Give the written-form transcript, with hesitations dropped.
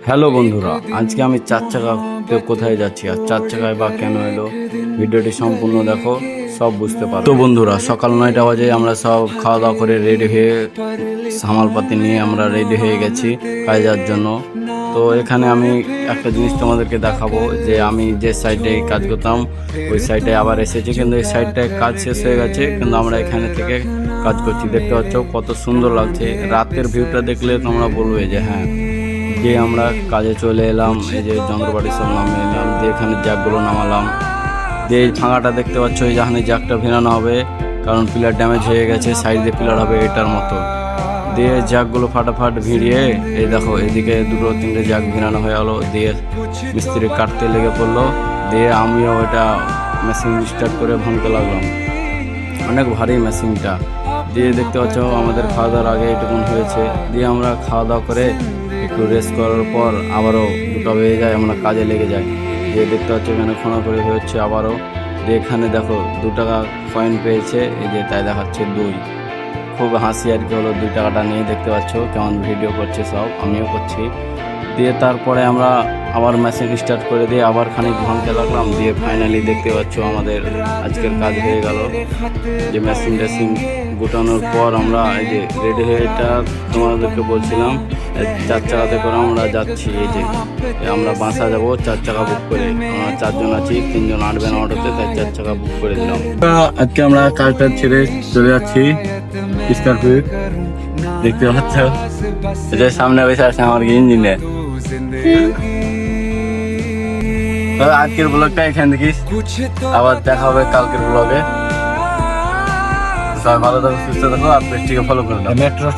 Hello বন্ধুরা, আজকে আমি চার চাকাতে কোথায় যাচ্ছি আর চার চাকায় বা কেন এলো, ভিডিওটি সম্পূর্ণ দেখো, সব বুঝতে পারো। তো বন্ধুরা, সকাল 9টা বাজে আমরা সব খাওয়া দাওয়া করে রেডি হয়ে সামালপাতি নিয়ে আমরা রেডি হয়ে গেছি কাজে যাওয়ার জন্য। তো এখানে আমি একটা জিনিস তোমাদেরকে দেখাবো যে আমি যে সাইডে কাজ করতাম ওই সাইডে আবার এসেছি, কিন্তু এই সাইডটায় কাজ শেষ হয়ে গেছে, কিন্তু আমরা এখানে থেকে কাজ করছি। দেখতে পাচ্ছ কত সুন্দর লাগছে, রাতের ভিউটা দেখলে তোমরা বলবে যে হ্যাঁ। যে আমরা কাজে চলে এলাম, এই যে যন্ত্রপাতি সব নামিয়ে এলাম, দিয়ে এখানে জ্যাকগুলো নামালাম, দিয়ে এই ফাঁকাটা দেখতে পাচ্ছ, এই যেখানে জ্যাকটা ভিড়ানো হবে, কারণ পিলার ড্যামেজ হয়ে গেছে, সাইড দিয়ে পিলার হবে এটার মতো। দিয়ে জ্যাকগুলো ফাটাফাট ভিড়িয়ে এই দেখো এদিকে দুটো তিনটে জ্যাক ভিড়ানো হয়ে গেলো, দিয়ে মিস্ত্রি কাটতে লেগে পড়লো, দিয়ে আমিও এটা মেশিন স্টার্ট করে ভাঙতে লাগলাম। অনেক ভারী মেশিনটা। দিয়ে দেখতে পাচ্ছ আমাদের খাওয়া দাওয়ার আগে এটুকুন হয়েছে, দিয়ে আমরা খাওয়া দাওয়া করে একটু রেস্ট করার পর আবারও 2টা বেজে যায়, আমরা কাজে লেগে যাই। দিয়ে দেখতে পাচ্ছ এখানে খোঁড়াখুড়ি হচ্ছে আবারও। দিয়ে এখানে দেখো 2 টাকা কয়েন পেয়েছে, এই যে তাই দেখাচ্ছে 2। খুব হাসি আর কি হলো 2 টাকাটা নিয়ে। দেখতে পাচ্ছ কেমন ভিডিও করছে সব, আমিও করছি। দিয়ে তারপরে আমরা আবার মেশিন স্টার্ট করে দিয়ে আবার খানিক ভাঙতে লাগলাম, দিয়ে ফাইনালি দেখতে পাচ্ছ আমাদের আজকের কাজ হয়ে গেল। যে মেশিন গুটানোর পর আমরা এই যে রেডি হয়ে, এটা তোমাদেরকে বলছিলাম 4 চাকাতে করে আমরা যাচ্ছি। এই যে আমরা বাসা যাবো 4 চাকা বুক করে, আমরা 4 জন আছি, 3 জন আটবেন অটোতে, তাই 4 চাকা বুক করে দিলাম। আজকে আমরা কাজটা ছেড়ে চলে যাচ্ছি স্করপিও। দেখতে পাচ্ছ যে সামনে বসে আছে আমার ইঞ্জিনিয়ার। আজকের ব্লগটা এখান থেকে, আবার দেখা হবে কালকের ব্লগে। সবাই ভালো থাকো, সুস্থ থাকো, আর পেজটিকে ফলো করে দাও। মেট্রো